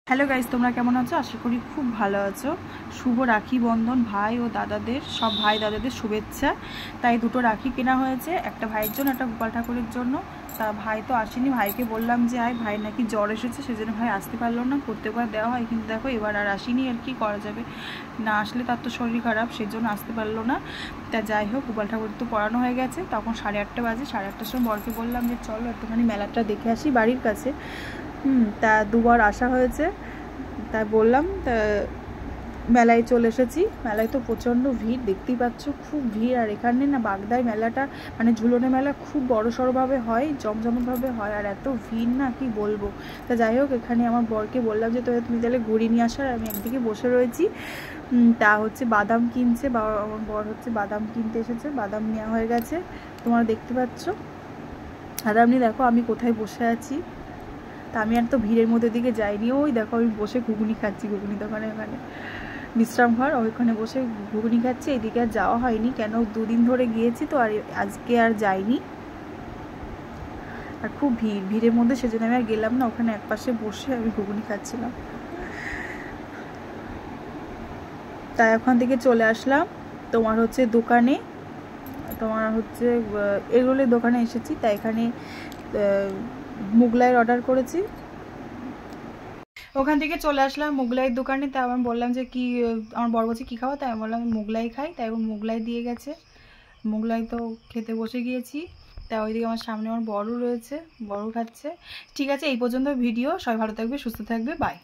Hello guys, তোমরা কেমন আছো? আশা করি খুব ভালো আছো। শুভ রাখি বন্ধন ভাই ও দাদাদের, সব ভাই দাদাদের শুভেচ্ছা। তাই দুটো রাখি কেনা হয়েছে, একটা ভাইয়ের জন্য, একটা গোপাল ঠাকুরের জন্য। তা ভাই তো আসেনি, ভাইকে বললাম যে আয়, ভাই নাকি জ্বর এসেছে, সেজন্য ভাই আসতে পারলো না। প্রত্যেকবার দেওয়া হয়, কিন্তু দেখো এবার আর আসেনি। আর কি করা যাবে, না আসলে তার তো শরীর খারাপ, সেজন্য আসতে পারলো না। তা যাই হোক, গোপাল ঠাকুর তো পড়ানো হয়ে গেছে। তখন 8:30 বাজে। 8:30টার সময় বরকে বললাম যে চলো একটুখানি মেলাটা দেখে আসি বাড়ির কাছে। তা দুবার আসা হয়েছে, তাই বললাম। তা মেলায় চলে এসেছি। মেলায় তো প্রচণ্ড ভিড়, দেখতেই পাচ্ছ, খুব ভিড়। আর এখানে না বাগদায় মেলাটা, মানে ঝুলনে মেলা খুব বড়সড়ভাবে হয়, জমজমটভাবে হয়। আর এত ভিড় না কি বলবো। তা যাই হোক, এখানে আমার বরকে বললাম যে তুমি তাহলে ঘুরিয়ে নিয়ে আসার, আমি একদিকে বসে রয়েছি। তা হচ্ছে বাদাম কিনছে, বা আমার বর হচ্ছে বাদাম কিনতে এসেছে। বাদাম নেওয়া হয়ে গেছে, তোমরা দেখতে পাচ্ছ। আর আপনি দেখো আমি কোথায় বসে আছি। তা আমি আর তো ভিড়ের মধ্যে দিকে যাইনি। ওই দেখো আমি বসে ঘুগনি খাচ্ছি, ঘুগনি দোকানে, ওখানে বিশ্রাম ঘর, ওইখানে বসে ঘুগনি খাচ্ছি। এদিকে আর যাওয়া হয়নি, কেন 2 দিন ধরে গিয়েছি তো, আর আজকে আর যাইনি। আর খুব ভিড়ের মধ্যে, সেজন্য আমি আর গেলাম না। ওখানে একপাশে বসে আমি ঘুগনি খাচ্ছিলাম। তাই ওখান থেকে চলে আসলাম তোমার হচ্ছে দোকানে, তোমার হচ্ছে এগরোলের দোকানে এসেছি। তাই এখানে মুগলাইয়ের অর্ডার করেছি। ওখান থেকে চলে আসলাম মুগলাইয়ের দোকানে। তাই আমি বললাম যে কি, আমার বড় বলছে কী খাওয়া, তাই আমি বললাম মুগলাই খাই। তাই ও মুগলাই দিয়ে গেছে। মুগলাই তো খেতে বসে গিয়েছি। তা ওইদিকে আমার সামনে আমার বড়ও রয়েছে, বড়ও খাচ্ছে। ঠিক আছে, এই পর্যন্ত ভিডিও। সবাই ভালো থাকবে, সুস্থ থাকবে, বাই।